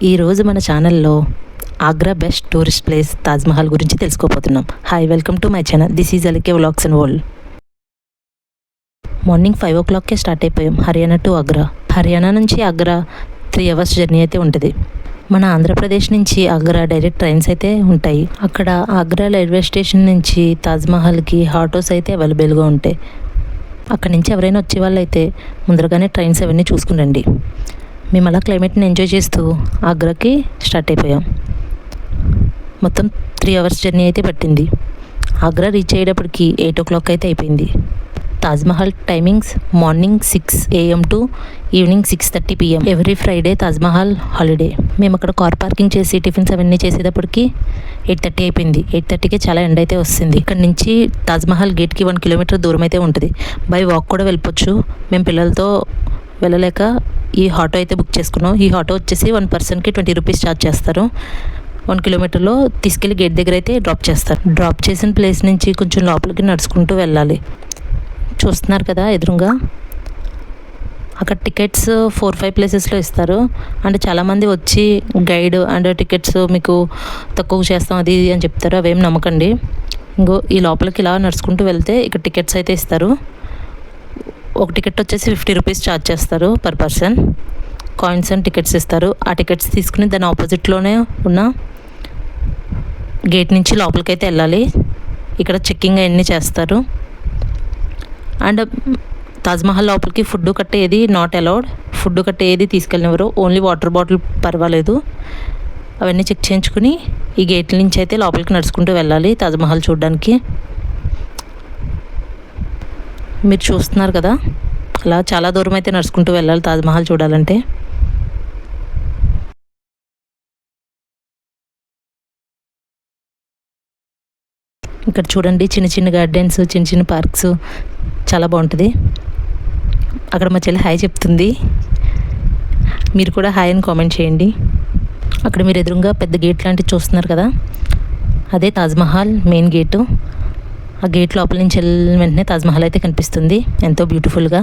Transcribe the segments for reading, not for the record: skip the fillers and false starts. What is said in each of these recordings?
ఈరోజు మన ఛానల్లో Agra best tourist place Taj Mahal గురించి తెలుసుకోబోతున్నాం. Hi, welcome to my channel. This is alike vlogs and world. Morning 5 o'clockకే స్టార్ట్ అయిపోయాం హర్యానా టు ఆగ్రా. హర్యానా నుంచి ఆగ్రా 3 hours జర్నీ అయితే ఉంటుంది. మన ఆంధ్రప్రదేశ్ నుంచి ఆగ్రా డైరెక్ట్ ట్రైన్స్ అయితే ఉంటాయి. అక్కడ ఆగ్రా రైల్వే స్టేషన్ నుంచి తాజ్మహల్కి ఆటోస్ అయితే అవైలబుల్గా ఉంటాయి. అక్కడి నుంచి ఎవరైనా వచ్చే వాళ్ళు అయితే ముందరగానే ట్రైన్స్ అవన్నీ చూసుకుని రండి. మేము అలా క్లైమేట్ని ఎంజాయ్ చేస్తూ ఆగ్రాకి స్టార్ట్ అయిపోయాం. మొత్తం 3 hours జర్నీ అయితే పట్టింది. ఆగ్రా రీచ్ అయ్యేటప్పటికి 8 o'clock అయితే అయిపోయింది. Taj Mahal timings morning 6 AM to evening 6:30 PM. Every Friday Taj Mahal holiday. మేము అక్కడ కార్ పార్కింగ్ చేసి టిఫిన్స్ అవన్నీ చేసేటప్పటికి 8:30 అయిపోయింది. 8:30కి చాలా ఎండ అయితే వస్తుంది. ఇక్కడ నుంచి తాజ్మహల్ గేట్కి 1 kilometer దూరం అయితే ఉంటుంది. బై వాక్ కూడా వెళ్ళిపోవచ్చు. మేము పిల్లలతో వెళ్ళలేక ఈ ఆటో అయితే బుక్ చేసుకున్నాం. ఈ ఆటో వచ్చేసి 1 personకి 20 rupees ఛార్జ్ చేస్తారు. 1 kilometerలో తీసుకెళ్ళి గేట్ దగ్గర అయితే డ్రాప్ చేస్తారు. డ్రాప్ చేసిన ప్లేస్ నుంచి కొంచెం లోపలికి నడుచుకుంటూ వెళ్ళాలి. చూస్తున్నారు కదా ఎదురుగా, అక్కడ టికెట్స్ 4-5 ప్లేసెస్లో ఇస్తారు. అంటే చాలామంది వచ్చి గైడ్ అండ్ టికెట్స్ మీకు తక్కువ చేస్తాం అది అని చెప్తారు. అవేం నమ్మకండి. ఇంకో ఈ లోపలికి ఇలా నడుచుకుంటూ వెళ్తే ఇక్కడ టికెట్స్ అయితే ఇస్తారు. ఒక టికెట్ వచ్చేసి 50 rupees ఛార్జ్ చేస్తారు per person. Coins and tickets ఇస్తారు. ఆ టికెట్స్ తీసుకుని దాని ఆపోజిట్లోనే ఉన్న గేట్ నుంచి లోపలికైతే వెళ్ళాలి. ఇక్కడ చెక్కింగ్ అవన్నీ చేస్తారు. అండ్ తాజ్మహల్ లోపలికి ఫుడ్ కట్టేది నాట్ అలౌడ్. ఫుడ్ కట్టేది తీసుకెళ్ళినవారు, ఓన్లీ వాటర్ బాటిల్ పర్వాలేదు. అవన్నీ చెక్ చేయించుకుని ఈ గేట్ల నుంచి అయితే లోపలికి నడుచుకుంటూ వెళ్ళాలి తాజ్మహల్ చూడడానికి. మీరు చూస్తున్నారు కదా, అలా చాలా దూరం అయితే నడుచుకుంటూ వెళ్ళాలి తాజ్మహల్ చూడాలంటే. ఇక్కడ చూడండి, చిన్న చిన్న గార్డెన్స్, చిన్న చిన్న పార్క్స్, చాలా బాగుంటుంది. అక్కడ మా చెల్లి హాయ్ చెప్తుంది. మీరు కూడా హాయ్ అని కామెంట్ చేయండి. అక్కడ మీరు ఎదురుగా పెద్ద గేట్ లాంటివి చూస్తున్నారు కదా, అదే తాజ్మహల్ మెయిన్ గేటు. ఆ గేట్ లోపల నుంచి వెళ్ళిన వెంటనే తాజ్మహల్ అయితే కనిపిస్తుంది ఎంతో బ్యూటిఫుల్గా.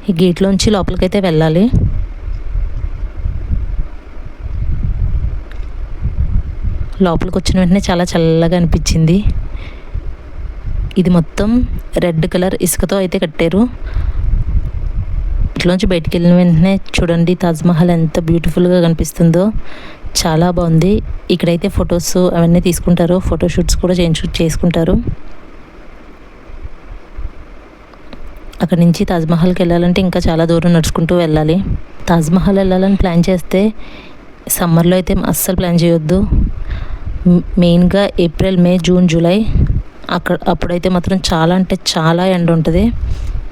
ఈ గేట్లోంచి లోపలికైతే వెళ్ళాలి. లోపలికి వచ్చిన వెంటనే చాలా చల్లగా అనిపించింది. ఇది మొత్తం రెడ్ కలర్ ఇసుకతో అయితే కట్టారు. ఇట్లోంచి బయటికి వెళ్ళిన వెంటనే చూడండి తాజ్మహల్ ఎంత బ్యూటిఫుల్గా కనిపిస్తుందో, చాలా బాగుంది. ఇక్కడైతే ఫొటోస్ అవన్నీ తీసుకుంటారు, ఫోటోషూట్స్ కూడా చేసుకుంటారు. అక్కడ నుంచి తాజ్మహల్కి వెళ్ళాలంటే ఇంకా చాలా దూరం నడుచుకుంటూ వెళ్ళాలి. తాజ్మహల్ వెళ్ళాలని ప్లాన్ చేస్తే సమ్మర్లో అయితే అస్సలు ప్లాన్ చేయొద్దు. మెయిన్గా ఏప్రిల్, మే, జూన్, జూలై అప్పుడైతే మాత్రం చాలా అంటే చాలా ఎండ ఉంటుంది.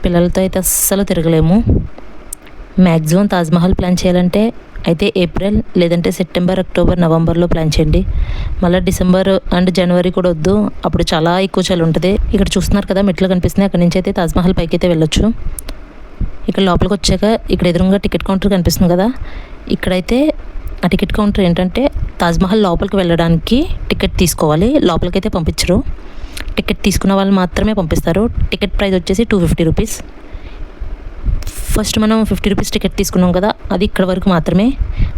పిల్లలతో అయితే అస్సలు తిరగలేము. మ్యాక్సిమం తాజ్మహల్ ప్లాన్ చేయాలంటే అయితే ఏప్రిల్ లేదంటే సెప్టెంబర్, అక్టోబర్, నవంబర్లో ప్లాన్ చేయండి. మళ్ళీ డిసెంబర్ అండ్ జనవరి కూడా వద్దు, అప్పుడు చాలా ఎక్కువ చలి ఉంటుంది. ఇక్కడ చూస్తున్నారు కదా మెట్లు కనిపిస్తున్నాయి, అక్కడ నుంచి అయితే తాజ్మహల్ పైకి అయితే వెళ్ళొచ్చు. ఇక్కడ లోపలికి వచ్చాక ఇక్కడ ఎదురుగా టికెట్ కౌంటర్ కనిపిస్తుంది కదా, ఇక్కడైతే ఆ టికెట్ కౌంటర్ ఏంటంటే తాజ్మహల్ లోపలికి వెళ్ళడానికి టికెట్ తీసుకోవాలి, లోపలికైతే పంపించరు. టికెట్ తీసుకున్న వాళ్ళు మాత్రమే పంపిస్తారు. టికెట్ ప్రైస్ వచ్చేసి 250 rupees. ఫస్ట్ మనం 50 rupees టికెట్ తీసుకున్నాం కదా, అది ఇక్కడ వరకు మాత్రమే.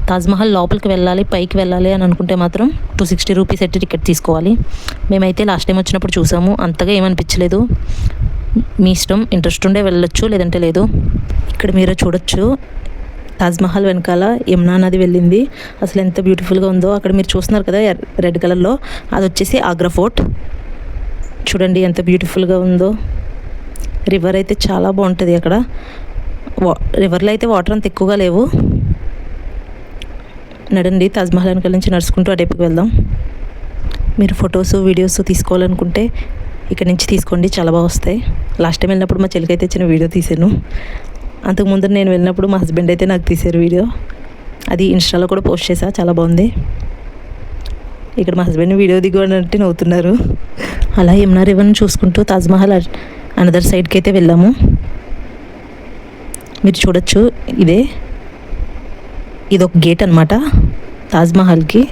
తాజ్మహల్ లోపలికి వెళ్ళాలి, పైకి వెళ్ళాలి అని అనుకుంటే మాత్రం 260 rupees అయితే టికెట్ తీసుకోవాలి. మేమైతే లాస్ట్ టైం వచ్చినప్పుడు చూసాము, అంతగా ఏమనిపించలేదు. మీ ఇష్టం, ఇంట్రెస్ట్ ఉండే వెళ్ళొచ్చు లేదంటే లేదు. ఇక్కడ మీరు చూడొచ్చు తాజ్మహల్ వెనకాల యమునా నది వెళ్ళింది. అసలు ఎంత బ్యూటిఫుల్గా ఉందో. అక్కడ మీరు చూస్తున్నారు కదా రెడ్ కలర్లో, అది వచ్చేసి ఆగ్రా ఫోర్ట్. చూడండి ఎంత బ్యూటిఫుల్గా ఉందో. రివర్ అయితే చాలా బాగుంటుంది అక్కడ. రివర్లో అయితే వాటర్ అంత ఎక్కువగా లేవు. నడండి తాజ్మహల్ వెనకాల నుంచి నడుచుకుంటూ అటేపుకి వెళ్దాం. మీరు ఫొటోస్, వీడియోస్ తీసుకోవాలనుకుంటే ఇక్కడ నుంచి తీసుకోండి, చాలా బాగా వస్తాయి. లాస్ట్ టైం వెళ్ళినప్పుడు మా చెల్లికి అయితే ఇచ్చిన వీడియో తీసాను. అంతకుముందు నేను వెళ్ళినప్పుడు మా హస్బెండ్ అయితే నాకు తీసారు వీడియో. అది ఇన్స్టాలో కూడా పోస్ట్ చేశా, చాలా బాగుంది. ఇక్కడ మా హస్బెండ్ వీడియో దిగబడినట్టు నవ్వుతున్నారు. అలా యమునా రివర్ని చూసుకుంటూ తాజ్మహల్ అనదర్ సైడ్కి అయితే వెళ్ళాము. మీరు చూడొచ్చు, ఇదే ఇది ఒక గేట్ అనమాట తాజ్మహల్కి.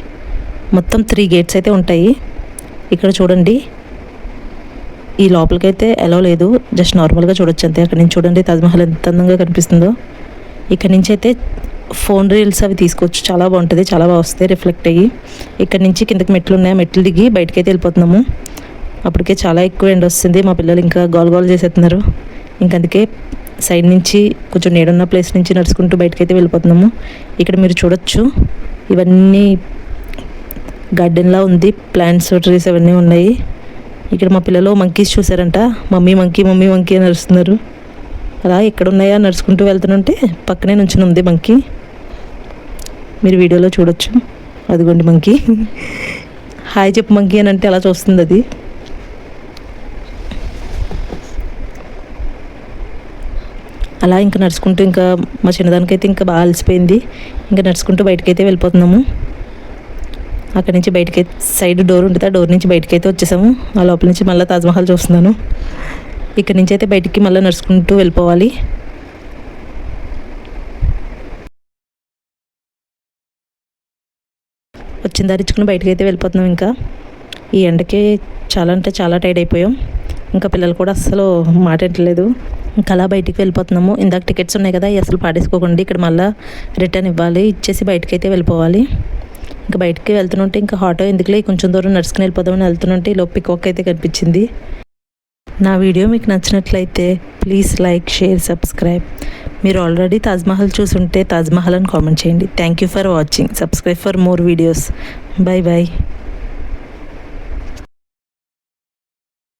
మొత్తం 3 గేట్స్ అయితే ఉంటాయి. ఇక్కడ చూడండి, ఈ లోపలికైతే ఎలా లేదు, జస్ట్ నార్మల్గా చూడొచ్చు అంతే. అక్కడ నుంచి చూడండి తాజ్మహల్ ఎంత అందంగా కనిపిస్తుందో. ఇక్కడ నుంచి అయితే ఫోన్ రీల్స్ అవి తీసుకోవచ్చు, చాలా బాగుంటుంది, చాలా బాగా వస్తాయి రిఫ్లెక్ట్ అయ్యి. ఇక్కడ నుంచి కిందకి మెట్లు ఉన్నాయి, మెట్లు దిగి బయటకైతే వెళ్ళిపోతున్నాము. అప్పటికే చాలా ఎక్కువ ఎండ వస్తుంది, మా పిల్లలు ఇంకా గోల్ చేసేస్తున్నారు. ఇంకందుకే సైడ్ నుంచి కొంచెం నీడున్న ప్లేస్ నుంచి నడుచుకుంటూ బయటకైతే వెళ్ళిపోతున్నాము. ఇక్కడ మీరు చూడొచ్చు, ఇవన్నీ గార్డెన్లా ఉంది, ప్లాంట్స్ ట్రీస్ అవన్నీ ఉన్నాయి. ఇక్కడ మా పిల్లలు మంకీస్ చూసారంట, మమ్మీ మంకీ అని నడుస్తున్నారు. అలా ఎక్కడ ఉన్నాయా నడుచుకుంటూ వెళ్తుంటే పక్కనే నుంచుని ఉంది మంకీ, మీరు వీడియోలో చూడొచ్చు. అదిగోండి మంకీ, హాయ్ చెప్పు మంకీ అని అంటే అలా చూస్తుంది అది. అలా ఇంకా నడుచుకుంటూ, ఇంకా మా చిన్నదానికైతే ఇంకా బాగా అలసిపోయింది, ఇంకా నడుచుకుంటూ బయటకైతే వెళ్ళిపోతున్నాము. అక్కడి నుంచి బయటకి సైడ్ డోర్ ఉంటుంది, ఆ డోర్ నుంచి బయటకైతే వచ్చేసాము. ఆ లోపల నుంచి మళ్ళీ తాజ్మహల్ చూస్తున్నాను. ఇక్కడ నుంచి అయితే బయటికి మళ్ళీ నడుచుకుంటూ వెళ్ళిపోవాలి. వచ్చిన దారిచ్చుకుని బయటకు అయితే వెళ్ళిపోతున్నాం. ఇంకా ఈ ఎండకి చాలా అంటే చాలా టైర్డ్ అయిపోయాం. ఇంకా పిల్లలు కూడా అస్సలు మాట్లాడలేదు. ఇంకా అలా బయటికి వెళ్ళిపోతున్నాము. ఇందాక టికెట్స్ ఉన్నాయి కదా, అసలు పాడేసుకోకండి, ఇక్కడ మళ్ళీ రిటర్న్ ఇవ్వాలి, ఇచ్చేసి బయటకైతే వెళ్ళిపోవాలి. ఇంకా బయటికి వెళ్తుంటే ఇంకా ఆటో ఎందుకులే కొంచెం దూరం నడుచుకుని వెళ్ళిపోదామని వెళ్తుంటే ఈలోపు పికాక్ అయితే కనిపించింది. నా వీడియో మీకు నచ్చినట్లయితే ప్లీజ్ లైక్, షేర్, సబ్స్క్రైబ్. మీరు ఆల్రెడీ తాజ్మహల్ చూసుంటే తాజ్మహల్ అని కామెంట్ చేయండి. Thank you for watching. Subscribe for more videos. Bye.